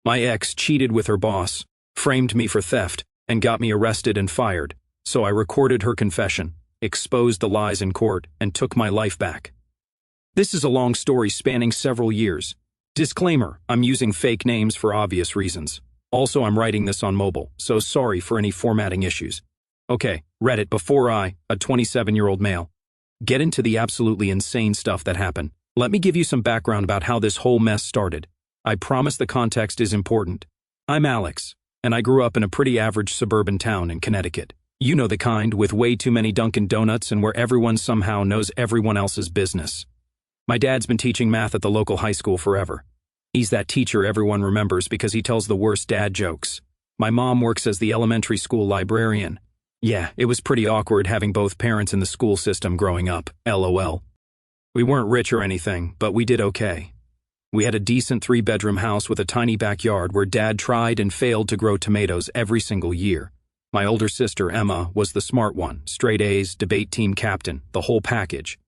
My ex cheated with her boss, framed me for theft, and got me arrested and fired, so I recorded her confession, exposed the lies in court, and took my life back. This is a long story spanning several years. Disclaimer, I'm using fake names for obvious reasons. Also, I'm writing this on mobile, so sorry for any formatting issues. Okay, Reddit, before I, a 27-year-old male, get into the absolutely insane stuff that happened, let me give you some background about how this whole mess started. I promise the context is important. I'm Alex, and I grew up in a pretty average suburban town in Connecticut. You know the kind, with way too many Dunkin' Donuts and where everyone somehow knows everyone else's business. My dad's been teaching math at the local high school forever. He's that teacher everyone remembers because he tells the worst dad jokes. My mom works as the elementary school librarian. Yeah, it was pretty awkward having both parents in the school system growing up, LOL. We weren't rich or anything, but we did okay. We had a decent 3-bedroom house with a tiny backyard where Dad tried and failed to grow tomatoes every single year. My older sister, Emma, was the smart one, straight A's, debate team captain, the whole package.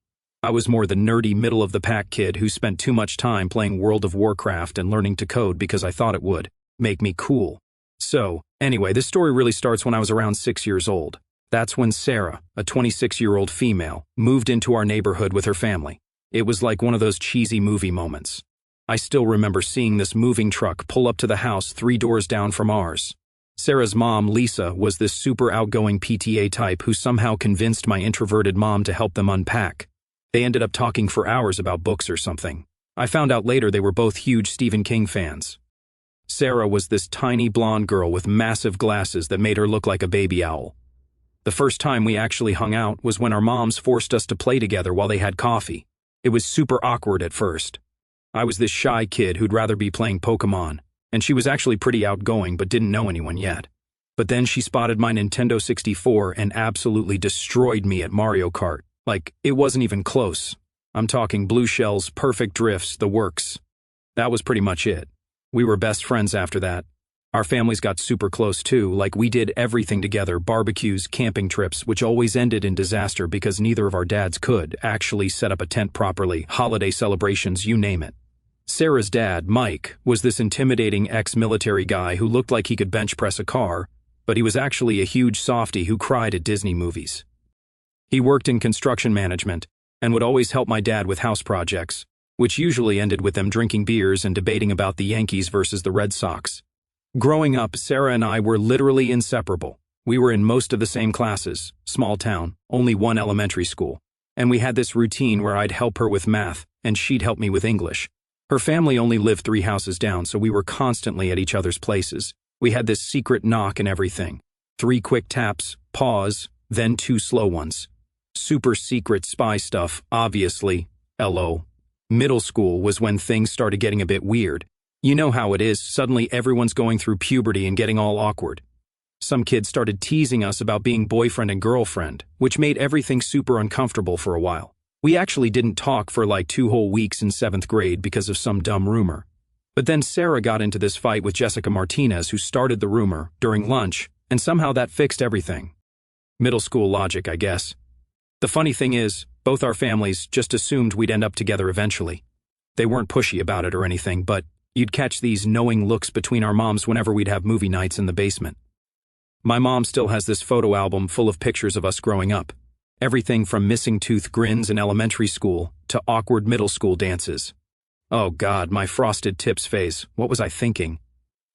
I was more the nerdy middle-of-the-pack kid who spent too much time playing World of Warcraft and learning to code because I thought it would make me cool. So, anyway, this story really starts when I was around 6 years old. That's when Sarah, a 26-year-old female, moved into our neighborhood with her family. It was like one of those cheesy movie moments. I still remember seeing this moving truck pull up to the house 3 doors down from ours. Sarah's mom, Lisa, was this super outgoing PTA type who somehow convinced my introverted mom to help them unpack. They ended up talking for hours about books or something. I found out later they were both huge Stephen King fans. Sarah was this tiny blonde girl with massive glasses that made her look like a baby owl. The first time we actually hung out was when our moms forced us to play together while they had coffee. It was super awkward at first. I was this shy kid who'd rather be playing Pokemon, and she was actually pretty outgoing but didn't know anyone yet. But then she spotted my Nintendo 64 and absolutely destroyed me at Mario Kart. Like, it wasn't even close. I'm talking blue shells, perfect drifts, the works. That was pretty much it. We were best friends after that. Our families got super close too, like we did everything together, barbecues, camping trips, which always ended in disaster because neither of our dads could actually set up a tent properly, holiday celebrations, you name it. Sarah's dad, Mike, was this intimidating ex-military guy who looked like he could bench press a car, but he was actually a huge softie who cried at Disney movies. He worked in construction management and would always help my dad with house projects, which usually ended with them drinking beers and debating about the Yankees versus the Red Sox. Growing up, Sarah and I were literally inseparable. We were in most of the same classes, small town, only one elementary school, and we had this routine where I'd help her with math and she'd help me with English. Her family only lived 3 houses down, so we were constantly at each other's places. We had this secret knock and everything. 3 quick taps, pause, then 2 slow ones. Super secret spy stuff, obviously. LO. Middle school was when things started getting a bit weird. You know how it is, suddenly everyone's going through puberty and getting all awkward. Some kids started teasing us about being boyfriend and girlfriend, which made everything super uncomfortable for a while. We actually didn't talk for like 2 whole weeks in 7th grade because of some dumb rumor. But then Sarah got into this fight with Jessica Martinez, who started the rumor during lunch, and somehow that fixed everything. Middle school logic, I guess. The funny thing is, both our families just assumed we'd end up together eventually. They weren't pushy about it or anything, but you'd catch these knowing looks between our moms whenever we'd have movie nights in the basement. My mom still has this photo album full of pictures of us growing up. Everything from missing tooth grins in elementary school to awkward middle school dances. Oh God, my frosted tips phase. What was I thinking?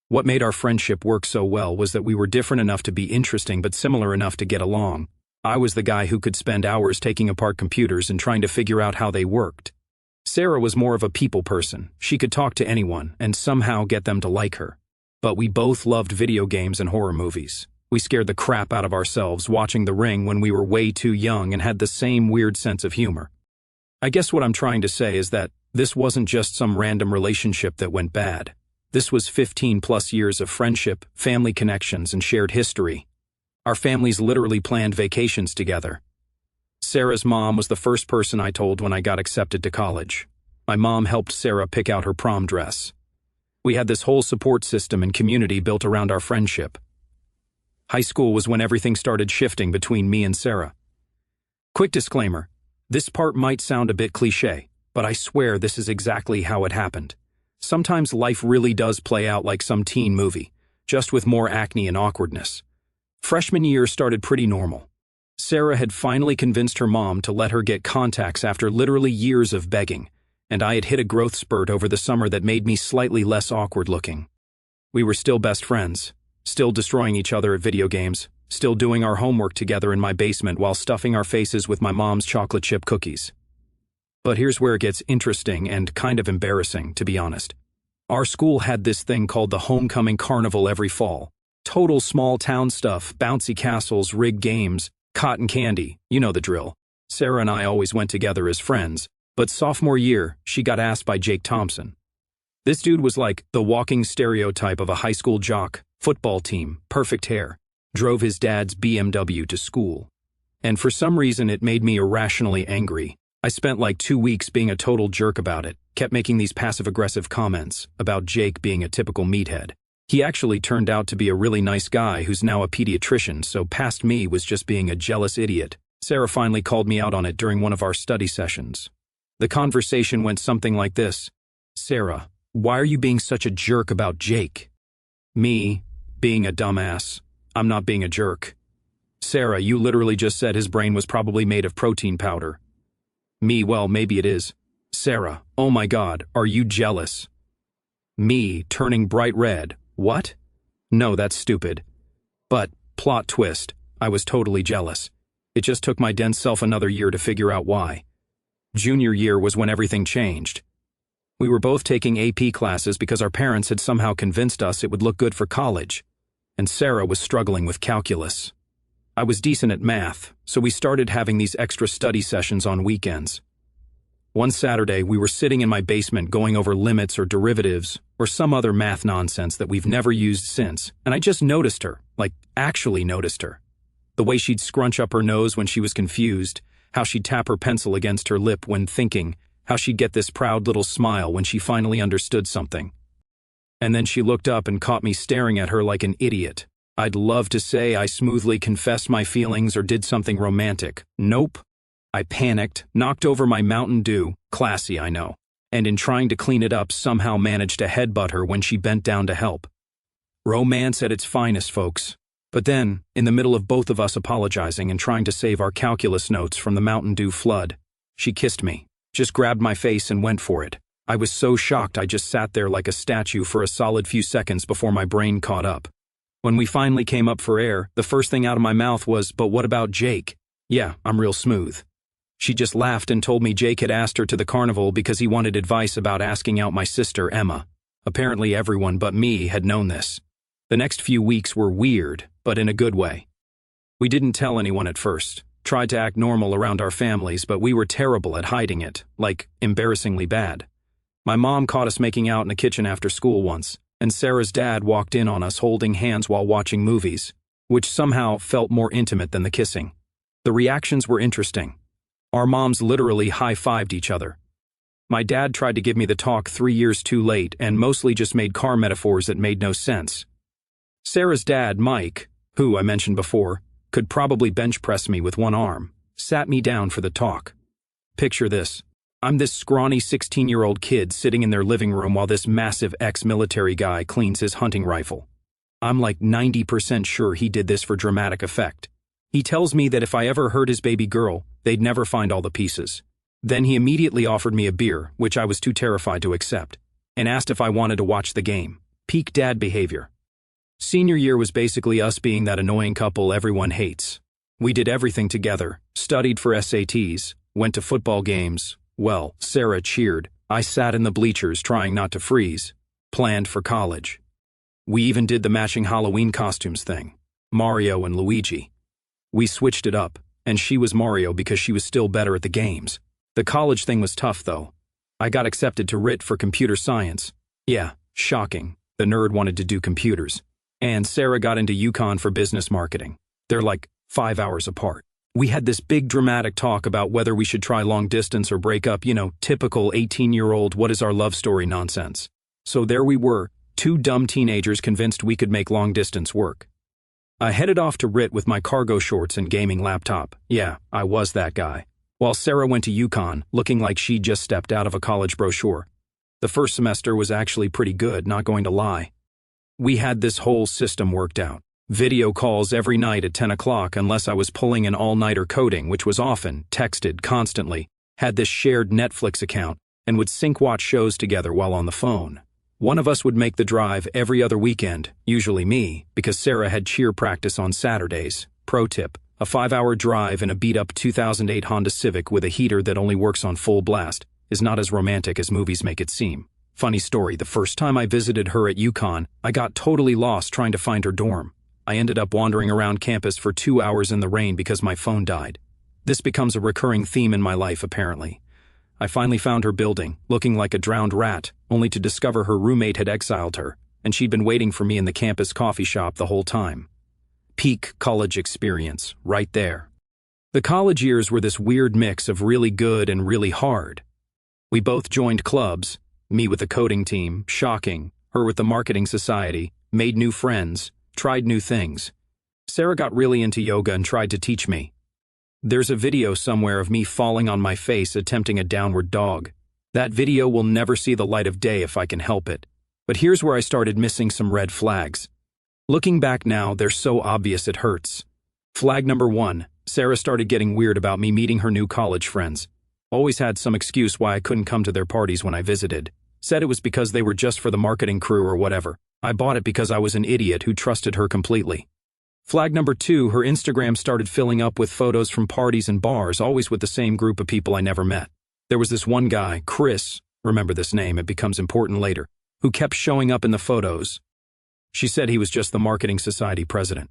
What made our friendship work so well was that we were different enough to be interesting but similar enough to get along. I was the guy who could spend hours taking apart computers and trying to figure out how they worked. Sarah was more of a people person. She could talk to anyone and somehow get them to like her. But we both loved video games and horror movies. We scared the crap out of ourselves watching The Ring when we were way too young and had the same weird sense of humor. I guess what I'm trying to say is that this wasn't just some random relationship that went bad. This was 15+ years of friendship, family connections, and shared history. Our families literally planned vacations together. Sarah's mom was the first person I told when I got accepted to college. My mom helped Sarah pick out her prom dress. We had this whole support system and community built around our friendship. High school was when everything started shifting between me and Sarah. Quick disclaimer, this part might sound a bit cliché, but I swear this is exactly how it happened. Sometimes life really does play out like some teen movie, just with more acne and awkwardness. Freshman year started pretty normal. Sarah had finally convinced her mom to let her get contacts after literally years of begging, and I had hit a growth spurt over the summer that made me slightly less awkward looking. We were still best friends, still destroying each other at video games, still doing our homework together in my basement while stuffing our faces with my mom's chocolate chip cookies. But here's where it gets interesting and kind of embarrassing, to be honest. Our school had this thing called the homecoming carnival every fall. Total small town stuff, bouncy castles, rigged games, cotton candy, you know the drill. Sarah and I always went together as friends, but sophomore year, she got asked by Jake Thompson. This dude was like the walking stereotype of a high school jock, football team, perfect hair, drove his dad's BMW to school. And for some reason it made me irrationally angry. I spent like 2 weeks being a total jerk about it, kept making these passive-aggressive comments about Jake being a typical meathead. He actually turned out to be a really nice guy who's now a pediatrician, so past me was just being a jealous idiot. Sarah finally called me out on it during one of our study sessions. The conversation went something like this. Sarah, why are you being such a jerk about Jake? Me, being a dumbass. I'm not being a jerk. Sarah, you literally just said his brain was probably made of protein powder. Me, well, maybe it is. Sarah, oh my God, are you jealous? Me, turning bright red. What? No, that's stupid. But, plot twist, I was totally jealous. It just took my dense self another year to figure out why. Junior year was when everything changed. We were both taking AP classes because our parents had somehow convinced us it would look good for college, and Sarah was struggling with calculus. I was decent at math, so we started having these extra study sessions on weekends. One Saturday, we were sitting in my basement going over limits or derivatives or some other math nonsense that we've never used since, and I just noticed her, like actually noticed her. The way she'd scrunch up her nose when she was confused, how she'd tap her pencil against her lip when thinking, how she'd get this proud little smile when she finally understood something. And then she looked up and caught me staring at her like an idiot. I'd love to say I smoothly confessed my feelings or did something romantic. Nope. I panicked, knocked over my Mountain Dew, classy I know, and in trying to clean it up somehow managed to headbutt her when she bent down to help. Romance at its finest, folks. But then, in the middle of both of us apologizing and trying to save our calculus notes from the Mountain Dew flood, she kissed me, just grabbed my face and went for it. I was so shocked I just sat there like a statue for a solid few seconds before my brain caught up. When we finally came up for air, the first thing out of my mouth was, "But what about Jake?" Yeah, I'm real smooth. She just laughed and told me Jake had asked her to the carnival because he wanted advice about asking out my sister, Emma. Apparently everyone but me had known this. The next few weeks were weird, but in a good way. We didn't tell anyone at first, tried to act normal around our families, but we were terrible at hiding it, like embarrassingly bad. My mom caught us making out in the kitchen after school once, and Sarah's dad walked in on us holding hands while watching movies, which somehow felt more intimate than the kissing. The reactions were interesting. Our moms literally high-fived each other. My dad tried to give me the talk 3 years too late and mostly just made car metaphors that made no sense. Sarah's dad, Mike, who I mentioned before, could probably bench press me with one arm, sat me down for the talk. Picture this. I'm this scrawny 16-year-old kid sitting in their living room while this massive ex-military guy cleans his hunting rifle. I'm like 90% sure he did this for dramatic effect. He tells me that if I ever hurt his baby girl, they'd never find all the pieces. Then he immediately offered me a beer, which I was too terrified to accept, and asked if I wanted to watch the game. Peak dad behavior. Senior year was basically us being that annoying couple everyone hates. We did everything together, studied for SATs, went to football games. Well, Sarah cheered. I sat in the bleachers trying not to freeze. Planned for college. We even did the matching Halloween costumes thing. Mario and Luigi. We switched it up, and she was Mario because she was still better at the games. The college thing was tough, though. I got accepted to RIT for computer science. Yeah, shocking. The nerd wanted to do computers. And Sarah got into UConn for business marketing. They're like 5 hours apart. We had this big dramatic talk about whether we should try long distance or break up, typical 18-year-old what is our love story nonsense. So there we were, two dumb teenagers convinced we could make long distance work. I headed off to RIT with my cargo shorts and gaming laptop. Yeah, I was that guy. While Sarah went to UConn, looking like she'd just stepped out of a college brochure. The first semester was actually pretty good, not going to lie. We had this whole system worked out. Video calls every night at 10 o'clock unless I was pulling an all-nighter coding, which was often, texted constantly, had this shared Netflix account, and would sync-watch shows together while on the phone. One of us would make the drive every other weekend, usually me, because Sarah had cheer practice on Saturdays. Pro tip, a 5-hour drive in a beat-up 2008 Honda Civic with a heater that only works on full blast is not as romantic as movies make it seem. Funny story, the first time I visited her at UConn, I got totally lost trying to find her dorm. I ended up wandering around campus for 2 hours in the rain because my phone died. This becomes a recurring theme in my life, apparently. I finally found her building, looking like a drowned rat, only to discover her roommate had exiled her, and she'd been waiting for me in the campus coffee shop the whole time. Peak college experience, right there. The college years were this weird mix of really good and really hard. We both joined clubs, me with the coding team, shocking, her with the marketing society, made new friends, tried new things. Sarah got really into yoga and tried to teach me. There's a video somewhere of me falling on my face attempting a downward dog. That video will never see the light of day if I can help it. But here's where I started missing some red flags. Looking back now, they're so obvious it hurts. Flag number 1, Sarah started getting weird about me meeting her new college friends. Always had some excuse why I couldn't come to their parties when I visited. Said it was because they were just for the marketing crew or whatever. I bought it because I was an idiot who trusted her completely. Flag number 2, her Instagram started filling up with photos from parties and bars, always with the same group of people I never met. There was this one guy, Chris, remember this name, it becomes important later, who kept showing up in the photos. She said he was just the marketing society president.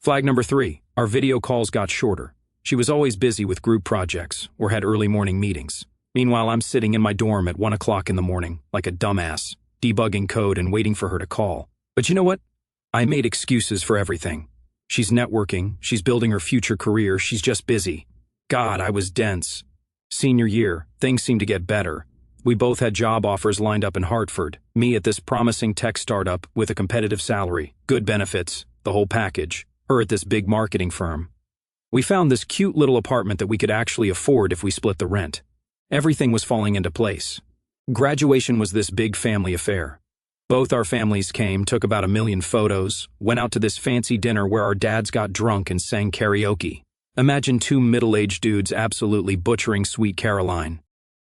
Flag number 3, our video calls got shorter. She was always busy with group projects or had early morning meetings. Meanwhile, I'm sitting in my dorm at 1 o'clock in the morning, like a dumbass, debugging code and waiting for her to call. But you know what? I made excuses for everything. She's networking, she's building her future career, she's just busy. God, I was dense. Senior year, things seemed to get better. We both had job offers lined up in Hartford, me at this promising tech startup with a competitive salary, good benefits, the whole package, her at this big marketing firm. We found this cute little apartment that we could actually afford if we split the rent. Everything was falling into place. Graduation was this big family affair. Both our families came, took about 1 million photos, went out to this fancy dinner where our dads got drunk and sang karaoke. Imagine 2 middle-aged dudes absolutely butchering Sweet Caroline.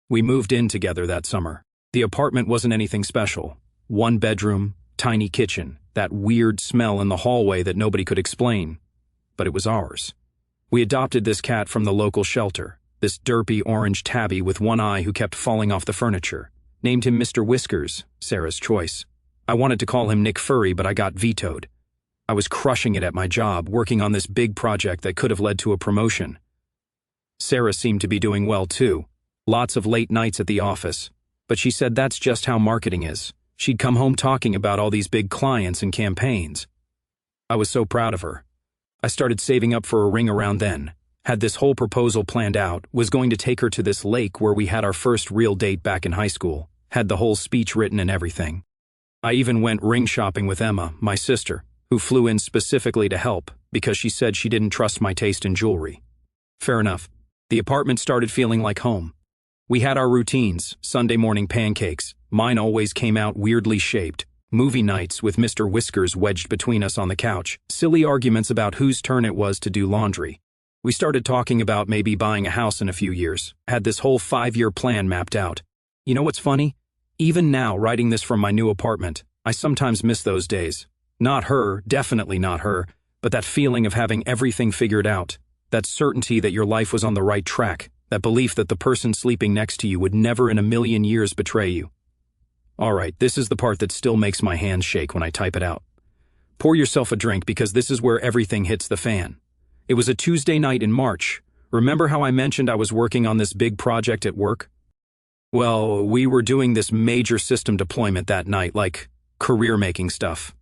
We moved in together that summer. The apartment wasn't anything special. 1 bedroom, tiny kitchen, that weird smell in the hallway that nobody could explain. But it was ours. We adopted this cat from the local shelter, this derpy orange tabby with one eye who kept falling off the furniture. Named him Mr. Whiskers, Sarah's choice. I wanted to call him Nick Furry, but I got vetoed. I was crushing it at my job, working on this big project that could have led to a promotion. Sarah seemed to be doing well too. Lots of late nights at the office. But she said that's just how marketing is. She'd come home talking about all these big clients and campaigns. I was so proud of her. I started saving up for a ring around then. Had this whole proposal planned out, was going to take her to this lake where we had our first real date back in high school. Had the whole speech written and everything. I even went ring shopping with Emma, my sister, who flew in specifically to help because she said she didn't trust my taste in jewelry. Fair enough. The apartment started feeling like home. We had our routines, Sunday morning pancakes, mine always came out weirdly shaped, movie nights with Mr. Whiskers wedged between us on the couch, silly arguments about whose turn it was to do laundry. We started talking about maybe buying a house in a few years, had this whole 5-year plan mapped out. You know what's funny? Even now, writing this from my new apartment, I sometimes miss those days. Not her, definitely not her, but that feeling of having everything figured out, that certainty that your life was on the right track, that belief that the person sleeping next to you would never in a million years betray you. Alright, this is the part that still makes my hands shake when I type it out. Pour yourself a drink because this is where everything hits the fan. It was a Tuesday night in March. Remember how I mentioned I was working on this big project at work? Well, we were doing this major system deployment that night, like career-making stuff.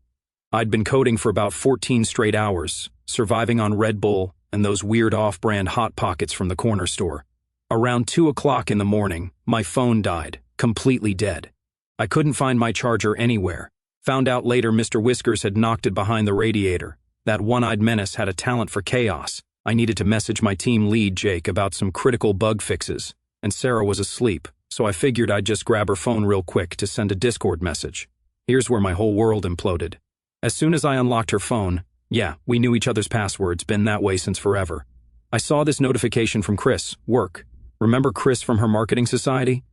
I'd been coding for about 14 straight hours, surviving on Red Bull and those weird off-brand Hot Pockets from the corner store. Around 2 o'clock in the morning, my phone died, completely dead. I couldn't find my charger anywhere. Found out later Mr. Whiskers had knocked it behind the radiator. That one-eyed menace had a talent for chaos. I needed to message my team lead, Jake, about some critical bug fixes, and Sarah was asleep, so I figured I'd just grab her phone real quick to send a Discord message. Here's where my whole world imploded. As soon as I unlocked her phone, yeah, we knew each other's passwords, been that way since forever. I saw this notification from Chris, work. Remember Chris from her marketing society?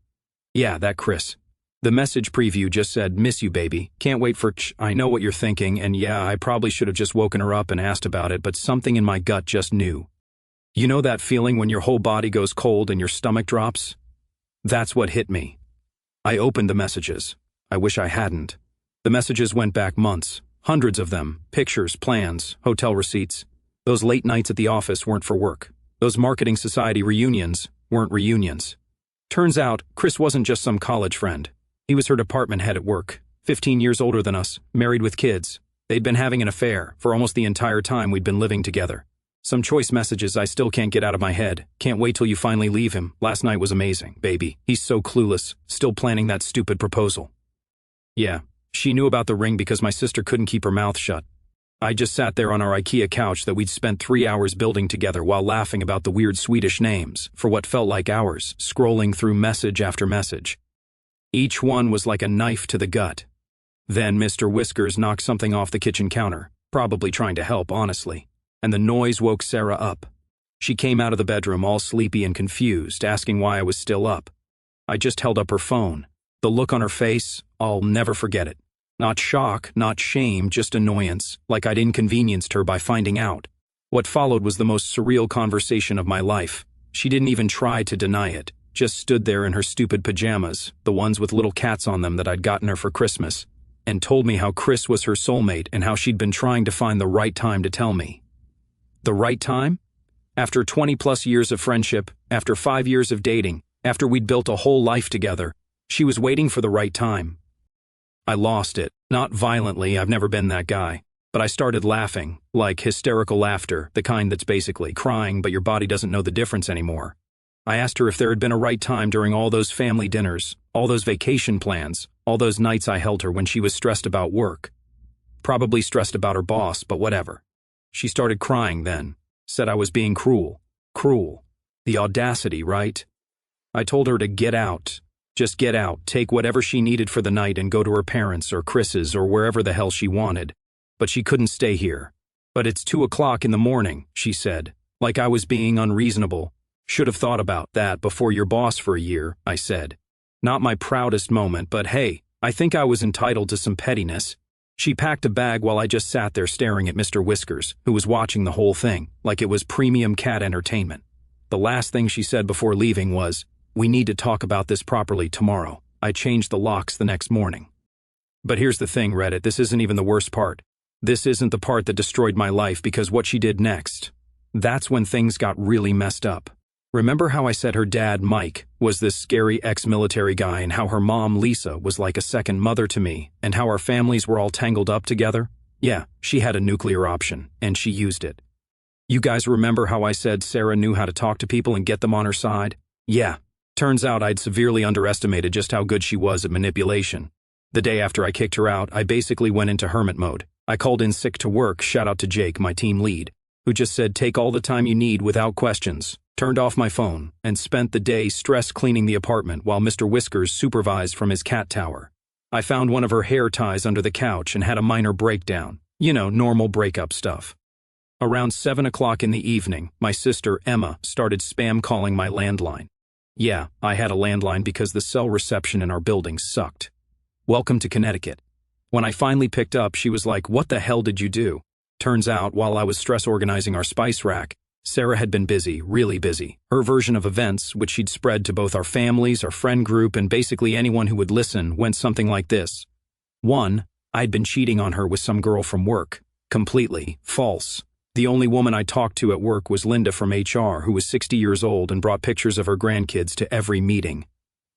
Yeah, that Chris. The message preview just said, "Miss you, baby. Can't wait for I know what you're thinking, and yeah, I probably should have just woken her up and asked about it, but something in my gut just knew. You know that feeling when your whole body goes cold and your stomach drops? That's what hit me. I opened the messages. I wish I hadn't. The messages went back months, hundreds of them, pictures, plans, hotel receipts. Those late nights at the office weren't for work. Those marketing society reunions weren't reunions. Turns out, Chris wasn't just some college friend. He was her department head at work, 15 years older than us, married with kids. They'd been having an affair for almost the entire time we'd been living together. Some choice messages I still can't get out of my head. Can't wait till you finally leave him. Last night was amazing, baby. He's so clueless, still planning that stupid proposal. Yeah, she knew about the ring because my sister couldn't keep her mouth shut. I just sat there on our IKEA couch that we'd spent 3 hours building together while laughing about the weird Swedish names for what felt like hours, scrolling through message after message. Each one was like a knife to the gut. Then Mr. Whiskers knocked something off the kitchen counter, probably trying to help, honestly, and the noise woke Sarah up. She came out of the bedroom all sleepy and confused, asking why I was still up. I just held up her phone. The look on her face, I'll never forget it. Not shock, not shame, just annoyance, like I'd inconvenienced her by finding out. What followed was the most surreal conversation of my life. She didn't even try to deny it. Just stood there in her stupid pajamas, the ones with little cats on them that I'd gotten her for Christmas, and told me how Chris was her soulmate and how she'd been trying to find the right time to tell me. The right time? After 20-plus years of friendship, after 5 years of dating, after we'd built a whole life together, she was waiting for the right time. I lost it. Not violently, I've never been that guy. But I started laughing, like hysterical laughter, the kind that's basically crying but your body doesn't know the difference anymore. I asked her if there had been a right time during all those family dinners, all those vacation plans, all those nights I held her when she was stressed about work. Probably stressed about her boss, but whatever. She started crying then, said I was being cruel. Cruel. The audacity, right? I told her to get out. Just get out, take whatever she needed for the night and go to her parents' or Chris's or wherever the hell she wanted. But she couldn't stay here. But it's 2 o'clock in the morning, she said, like I was being unreasonable. Should have thought about that before your boss for a year, I said. Not my proudest moment, but hey, I think I was entitled to some pettiness. She packed a bag while I just sat there staring at Mr. Whiskers, who was watching the whole thing, like it was premium cat entertainment. The last thing she said before leaving was, "We need to talk about this properly tomorrow." I changed the locks the next morning. But here's the thing, Reddit, this isn't even the worst part. This isn't the part that destroyed my life because what she did next. That's when things got really messed up. Remember how I said her dad, Mike, was this scary ex-military guy and how her mom, Lisa, was like a second mother to me and how our families were all tangled up together? Yeah, she had a nuclear option, and she used it. You guys remember how I said Sarah knew how to talk to people and get them on her side? Yeah, turns out I'd severely underestimated just how good she was at manipulation. The day after I kicked her out, I basically went into hermit mode. I called in sick to work, shout out to Jake, my team lead, who just said take all the time you need without questions. Turned off my phone, and spent the day stress cleaning the apartment while Mr. Whiskers supervised from his cat tower. I found one of her hair ties under the couch and had a minor breakdown. You know, normal breakup stuff. Around 7 o'clock in the evening, my sister, Emma, started spam calling my landline. Yeah, I had a landline because the cell reception in our building sucked. Welcome to Connecticut. When I finally picked up, she was like, "What the hell did you do?" Turns out, while I was stress organizing our spice rack, Sarah had been busy, really busy. Her version of events, which she'd spread to both our families, our friend group, and basically anyone who would listen, went something like this. 1. I'd been cheating on her with some girl from work. Completely false. The only woman I talked to at work was Linda from HR, who was 60 years old and brought pictures of her grandkids to every meeting.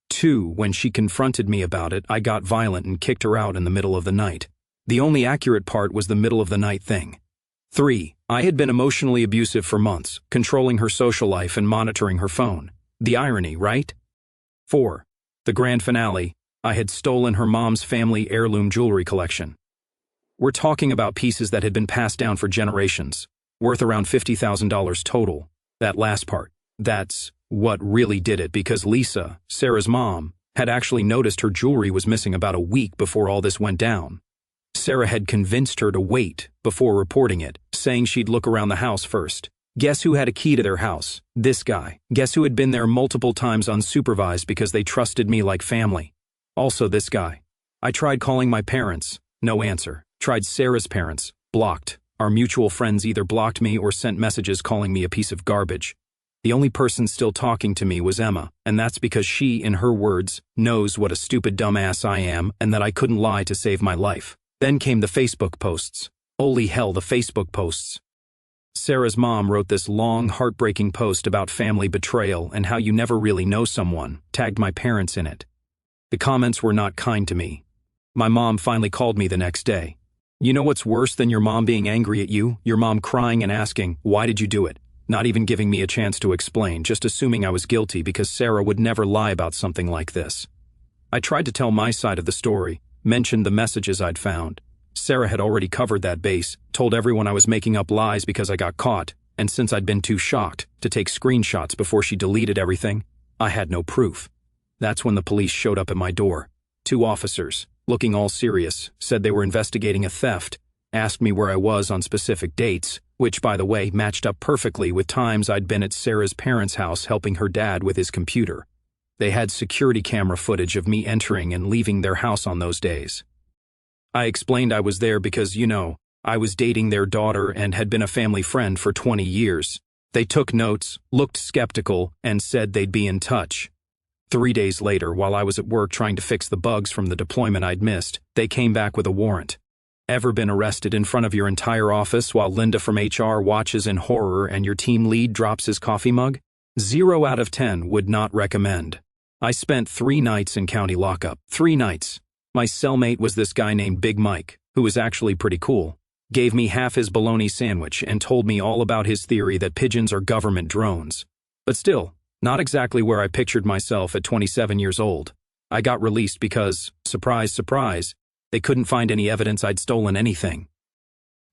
2. When she confronted me about it, I got violent and kicked her out in the middle of the night. The only accurate part was the middle of the night thing. 3. I had been emotionally abusive for months, controlling her social life and monitoring her phone. The irony, right? 4. The grand finale, I had stolen her mom's family heirloom jewelry collection. We're talking about pieces that had been passed down for generations, worth around $50,000 total. That last part, that's what really did it because Lisa, Sarah's mom, had actually noticed her jewelry was missing about a week before all this went down. Sarah had convinced her to wait before reporting it, saying she'd look around the house first. Guess who had a key to their house? This guy. Guess who had been there multiple times unsupervised because they trusted me like family? Also this guy. I tried calling my parents. No answer. Tried Sarah's parents. Blocked. Our mutual friends either blocked me or sent messages calling me a piece of garbage. The only person still talking to me was Emma, and that's because she, in her words, knows what a stupid dumbass I am and that I couldn't lie to save my life. Then came the Facebook posts. Holy hell, the Facebook posts. Sarah's mom wrote this long, heartbreaking post about family betrayal and how you never really know someone, tagged my parents in it. The comments were not kind to me. My mom finally called me the next day. You know what's worse than your mom being angry at you? Your mom crying and asking, why did you do it? Not even giving me a chance to explain, just assuming I was guilty because Sarah would never lie about something like this. I tried to tell my side of the story, mentioned the messages I'd found. Sarah had already covered that base, told everyone I was making up lies because I got caught, and since I'd been too shocked to take screenshots before she deleted everything, I had no proof. That's when the police showed up at my door. 2 officers, looking all serious, said they were investigating a theft, asked me where I was on specific dates, which, by the way, matched up perfectly with times I'd been at Sarah's parents' house helping her dad with his computer. They had security camera footage of me entering and leaving their house on those days. I explained I was there because, I was dating their daughter and had been a family friend for 20 years. They took notes, looked skeptical, and said they'd be in touch. 3 days later, while I was at work trying to fix the bugs from the deployment I'd missed, they came back with a warrant. Ever been arrested in front of your entire office while Linda from HR watches in horror and your team lead drops his coffee mug? 0 out of 10 would not recommend. I spent 3 nights in county lockup. 3 nights. My cellmate was this guy named Big Mike, who was actually pretty cool. Gave me half his bologna sandwich and told me all about his theory that pigeons are government drones. But still, not exactly where I pictured myself at 27 years old. I got released because, surprise, surprise, they couldn't find any evidence I'd stolen anything.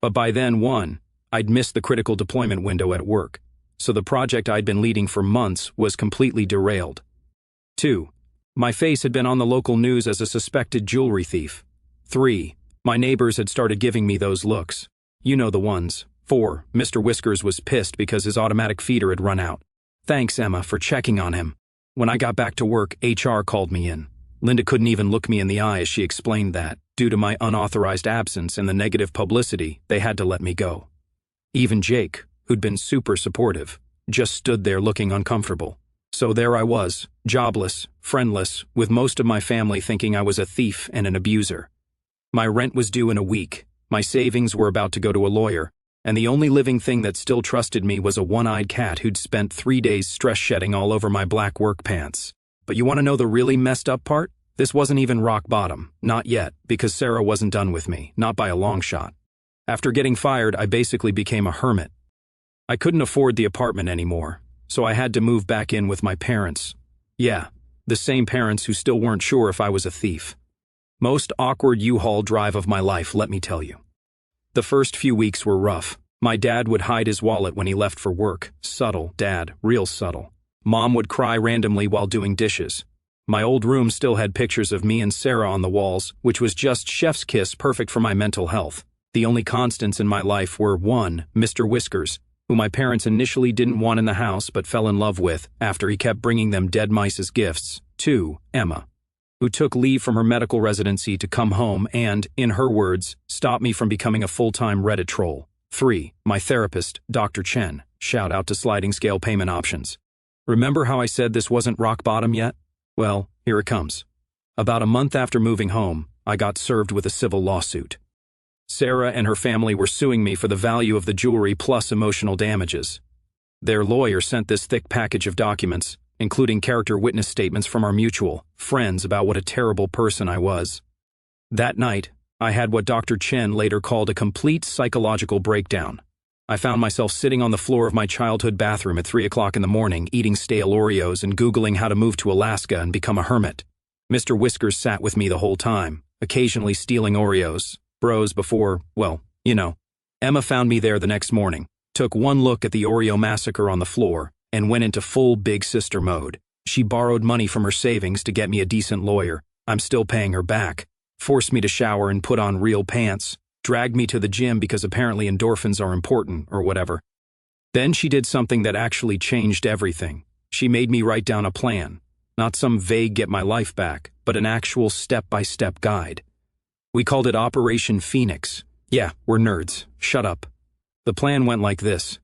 But by then, 1, I'd missed the critical deployment window at work, so the project I'd been leading for months was completely derailed. 2, my face had been on the local news as a suspected jewelry thief. 3, my neighbors had started giving me those looks. You know the ones. 4, Mr. Whiskers was pissed because his automatic feeder had run out. Thanks, Emma, for checking on him. When I got back to work, HR called me in. Linda couldn't even look me in the eye as she explained that, due to my unauthorized absence and the negative publicity, they had to let me go. Even Jake, who'd been super supportive, just stood there looking uncomfortable. So there I was, jobless, friendless, with most of my family thinking I was a thief and an abuser. My rent was due in a week, my savings were about to go to a lawyer, and the only living thing that still trusted me was a one-eyed cat who'd spent 3 days stress shedding all over my black work pants. But you want to know the really messed up part? This wasn't even rock bottom, not yet, because Sarah wasn't done with me, not by a long shot. After getting fired, I basically became a hermit. I couldn't afford the apartment anymore, so I had to move back in with my parents. Yeah, the same parents who still weren't sure if I was a thief. Most awkward U-Haul drive of my life, let me tell you. The first few weeks were rough. My dad would hide his wallet when he left for work. Subtle, Dad, real subtle. Mom would cry randomly while doing dishes. My old room still had pictures of me and Sarah on the walls, which was just chef's kiss, perfect for my mental health. The only constants in my life were 1, Mr. Whiskers, who my parents initially didn't want in the house but fell in love with after he kept bringing them dead mice as gifts. 2, Emma, who took leave from her medical residency to come home and, in her words, stop me from becoming a full-time Reddit troll. 3, my therapist, Dr. Chen. Shout out to sliding scale payment options. Remember how I said this wasn't rock bottom yet? Well, here it comes. About a month after moving home, I got served with a civil lawsuit. Sarah and her family were suing me for the value of the jewelry plus emotional damages. Their lawyer sent this thick package of documents, including character witness statements from our mutual friends about what a terrible person I was. That night, I had what Dr. Chen later called a complete psychological breakdown. I found myself sitting on the floor of my childhood bathroom at 3 o'clock in the morning, eating stale Oreos and Googling how to move to Alaska and become a hermit. Mr. Whiskers sat with me the whole time, occasionally stealing Oreos. Bros before, well, you know. Emma found me there the next morning, took one look at the Oreo massacre on the floor, and went into full big sister mode. She borrowed money from her savings to get me a decent lawyer. I'm still paying her back. Forced me to shower and put on real pants. Dragged me to the gym because apparently endorphins are important or whatever. Then she did something that actually changed everything. She made me write down a plan. Not some vague get my life back, but an actual step-by-step guide. We called it Operation Phoenix. Yeah, we're nerds. Shut up. The plan went like this.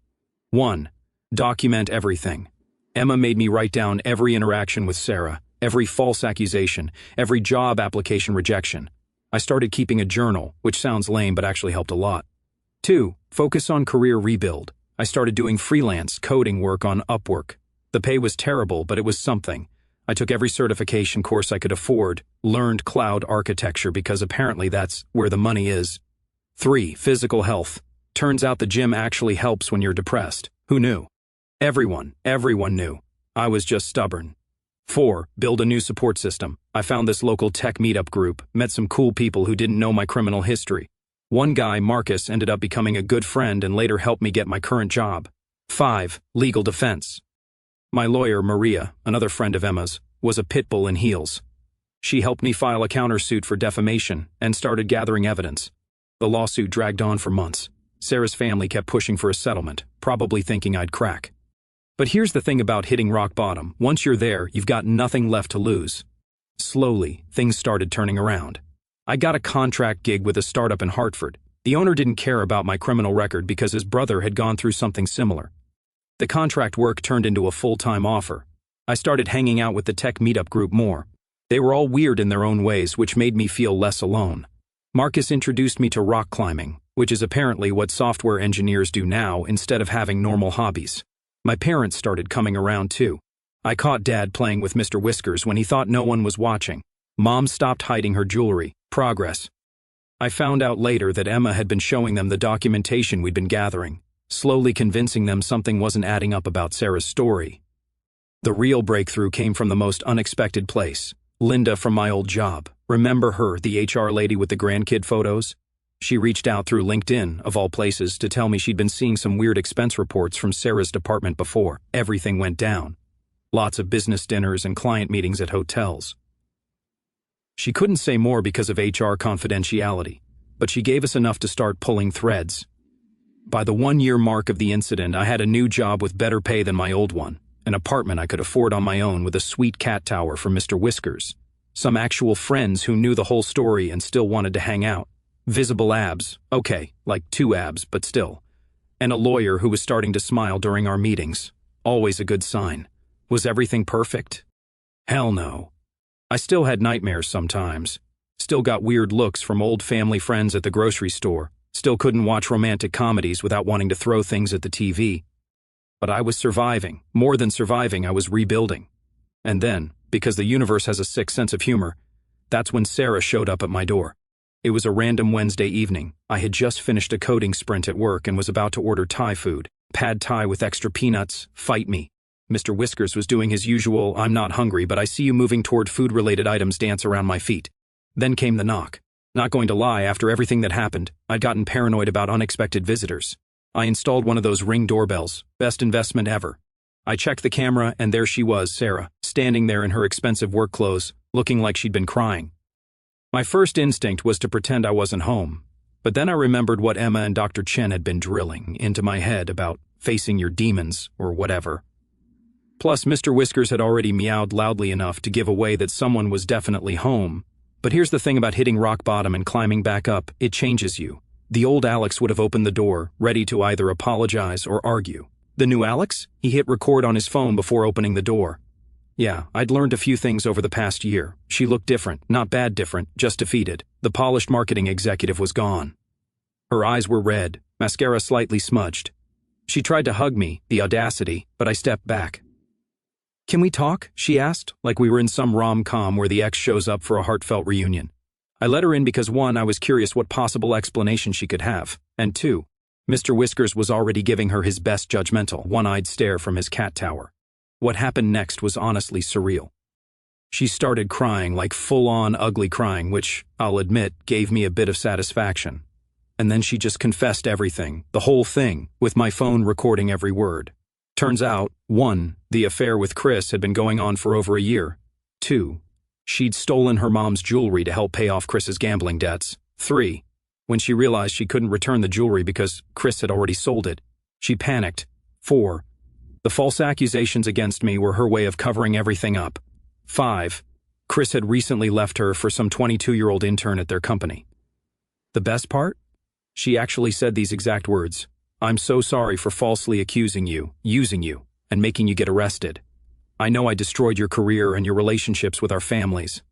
1. Document everything. Emma made me write down every interaction with Sarah, every false accusation, every job application rejection. I started keeping a journal, which sounds lame but actually helped a lot. 2. Focus on career rebuild. I started doing freelance coding work on Upwork. The pay was terrible, but it was something. I took every certification course I could afford, learned cloud architecture because apparently that's where the money is. 3. Physical health. Turns out the gym actually helps when you're depressed. Who knew? Everyone knew. I was just stubborn. 4. Build a new support system. I found this local tech meetup group, met some cool people who didn't know my criminal history. One guy, Marcus, ended up becoming a good friend and later helped me get my current job. 5. Legal defense. My lawyer, Maria, another friend of Emma's, was a pit bull in heels. She helped me file a countersuit for defamation and started gathering evidence. The lawsuit dragged on for months. Sarah's family kept pushing for a settlement, probably thinking I'd crack. But here's the thing about hitting rock bottom. Once you're there, you've got nothing left to lose. Slowly, things started turning around. I got a contract gig with a startup in Hartford. The owner didn't care about my criminal record because his brother had gone through something similar. The contract work turned into a full-time offer. I started hanging out with the tech meetup group more. They were all weird in their own ways, which made me feel less alone. Marcus introduced me to rock climbing, which is apparently what software engineers do now instead of having normal hobbies. My parents started coming around too. I caught Dad playing with Mr. Whiskers when he thought no one was watching. Mom stopped hiding her jewelry. Progress. I found out later that Emma had been showing them the documentation we'd been gathering, slowly convincing them something wasn't adding up about Sarah's story. The real breakthrough came from the most unexpected place. Linda from my old job. Remember her, the HR lady with the grandkid photos? She reached out through LinkedIn, of all places, to tell me she'd been seeing some weird expense reports from Sarah's department before everything went down. Lots of business dinners and client meetings at hotels. She couldn't say more because of HR confidentiality, but she gave us enough to start pulling threads. By the 1-year mark of the incident, I had a new job with better pay than my old one, an apartment I could afford on my own with a sweet cat tower from Mr. Whiskers, some actual friends who knew the whole story and still wanted to hang out, visible abs, okay, like 2 abs, but still, and a lawyer who was starting to smile during our meetings, always a good sign. Was everything perfect? Hell no. I still had nightmares sometimes, still got weird looks from old family friends at the grocery store, still couldn't watch romantic comedies without wanting to throw things at the TV. But I was surviving. More than surviving, I was rebuilding. And then, because the universe has a sick sense of humor, that's when Sarah showed up at my door. It was a random Wednesday evening. I had just finished a coding sprint at work and was about to order Thai food. Pad Thai with extra peanuts, fight me. Mr. Whiskers was doing his usual, I'm not hungry, but I see you moving toward food-related items dance around my feet. Then came the knock. Not going to lie, after everything that happened, I'd gotten paranoid about unexpected visitors. I installed one of those Ring doorbells, best investment ever. I checked the camera and there she was, Sarah, standing there in her expensive work clothes, looking like she'd been crying. My first instinct was to pretend I wasn't home, but then I remembered what Emma and Dr. Chen had been drilling into my head about facing your demons or whatever. Plus, Mr. Whiskers had already meowed loudly enough to give away that someone was definitely home. But here's the thing about hitting rock bottom and climbing back up, it changes you. The old Alex would have opened the door, ready to either apologize or argue. The new Alex? He hit record on his phone before opening the door. Yeah, I'd learned a few things over the past year. She looked different, not bad different, just defeated. The polished marketing executive was gone. Her eyes were red, mascara slightly smudged. She tried to hug me, the audacity, but I stepped back. Can we talk? She asked, like we were in some rom-com where the ex shows up for a heartfelt reunion. I let her in because 1, I was curious what possible explanation she could have, and 2, Mr. Whiskers was already giving her his best judgmental, one-eyed stare from his cat tower. What happened next was honestly surreal. She started crying, like full-on ugly crying, which, I'll admit, gave me a bit of satisfaction. And then she just confessed everything, the whole thing, with my phone recording every word. Turns out, 1. The affair with Chris had been going on for over a year. 2. She'd stolen her mom's jewelry to help pay off Chris's gambling debts. 3. When she realized she couldn't return the jewelry because Chris had already sold it, she panicked. 4. The false accusations against me were her way of covering everything up. 5. Chris had recently left her for some 22-year-old intern at their company. The best part? She actually said these exact words. "I'm so sorry for falsely accusing you, using you, and making you get arrested. I know I destroyed your career and your relationships with our families.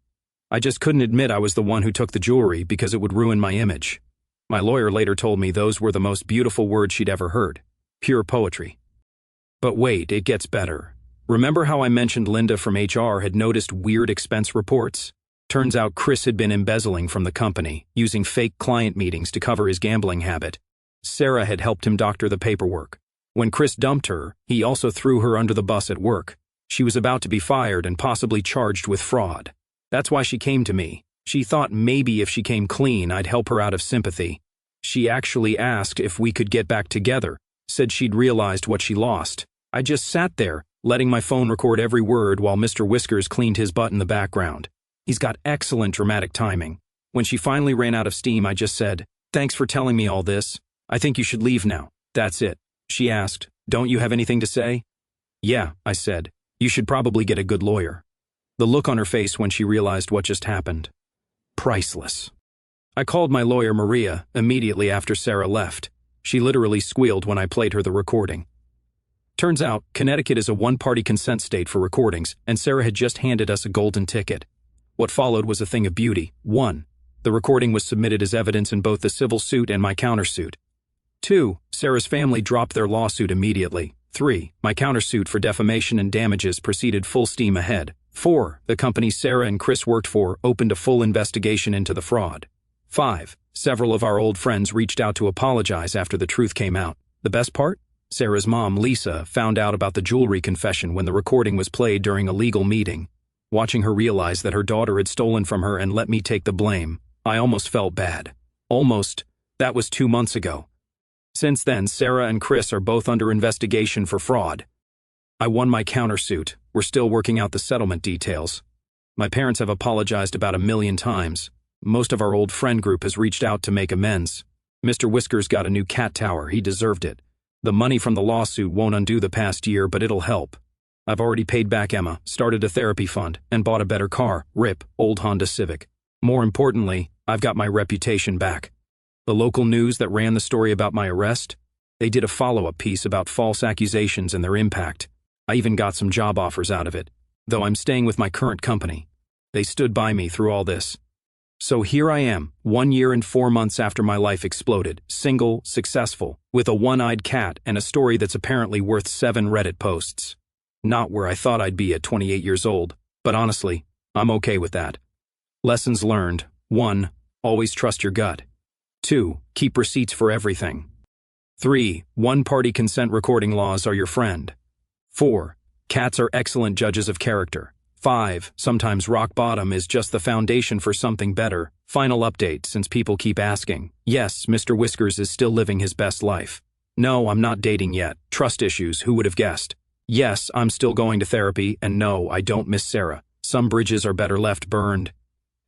I just couldn't admit I was the one who took the jewelry because it would ruin my image." My lawyer later told me those were the most beautiful words she'd ever heard. Pure poetry. But wait, it gets better. Remember how I mentioned Linda from HR had noticed weird expense reports? Turns out Chris had been embezzling from the company, using fake client meetings to cover his gambling habit. Sarah had helped him doctor the paperwork. When Chris dumped her, he also threw her under the bus at work. She was about to be fired and possibly charged with fraud. That's why she came to me. She thought maybe if she came clean, I'd help her out of sympathy. She actually asked if we could get back together, said she'd realized what she lost. I just sat there, letting my phone record every word while Mr. Whiskers cleaned his butt in the background. He's got excellent dramatic timing. When she finally ran out of steam, I just said, "Thanks for telling me all this. I think you should leave now." That's it. She asked, "Don't you have anything to say?" "Yeah," I said. "You should probably get a good lawyer." The look on her face when she realized what just happened. Priceless. I called my lawyer Maria immediately after Sarah left. She literally squealed when I played her the recording. Turns out, Connecticut is a one-party consent state for recordings, and Sarah had just handed us a golden ticket. What followed was a thing of beauty. 1. The recording was submitted as evidence in both the civil suit and my countersuit. 2. Sarah's family dropped their lawsuit immediately. 3. My countersuit for defamation and damages proceeded full steam ahead. 4. The company Sarah and Chris worked for opened a full investigation into the fraud. 5. Several of our old friends reached out to apologize after the truth came out. The best part? Sarah's mom, Lisa, found out about the jewelry confession when the recording was played during a legal meeting. Watching her realize that her daughter had stolen from her and let me take the blame, I almost felt bad. Almost. That was 2 months ago. Since then, Sarah and Chris are both under investigation for fraud. I won my countersuit. We're still working out the settlement details. My parents have apologized about 1,000,000 times. Most of our old friend group has reached out to make amends. Mr. Whiskers got a new cat tower. He deserved it. The money from the lawsuit won't undo the past year, but it'll help. I've already paid back Emma, started a therapy fund, and bought a better car, RIP, old Honda Civic. More importantly, I've got my reputation back. The local news that ran the story about my arrest, they did a follow-up piece about false accusations and their impact. I even got some job offers out of it, though I'm staying with my current company. They stood by me through all this. So here I am, 1 year and 4 months after my life exploded, single, successful, with a one-eyed cat and a story that's apparently worth 7 Reddit posts. Not where I thought I'd be at 28 years old, but honestly, I'm okay with that. Lessons learned. 1. Always trust your gut. 2. Keep receipts for everything. 3. One-party consent recording laws are your friend. 4. Cats are excellent judges of character. 5. Sometimes rock bottom is just the foundation for something better. Final update, since people keep asking. Yes, Mr. Whiskers is still living his best life. No, I'm not dating yet. Trust issues, who would have guessed? Yes, I'm still going to therapy, and no, I don't miss Sarah. Some bridges are better left burned.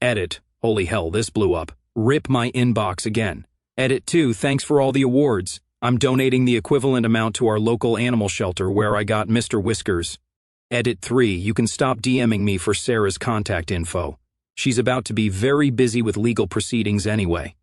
Edit. Holy hell, this blew up. RIP my inbox again. Edit 2, thanks for all the awards. I'm donating the equivalent amount to our local animal shelter where I got Mr. Whiskers. Edit 3, you can stop DMing me for Sarah's contact info. She's about to be very busy with legal proceedings anyway.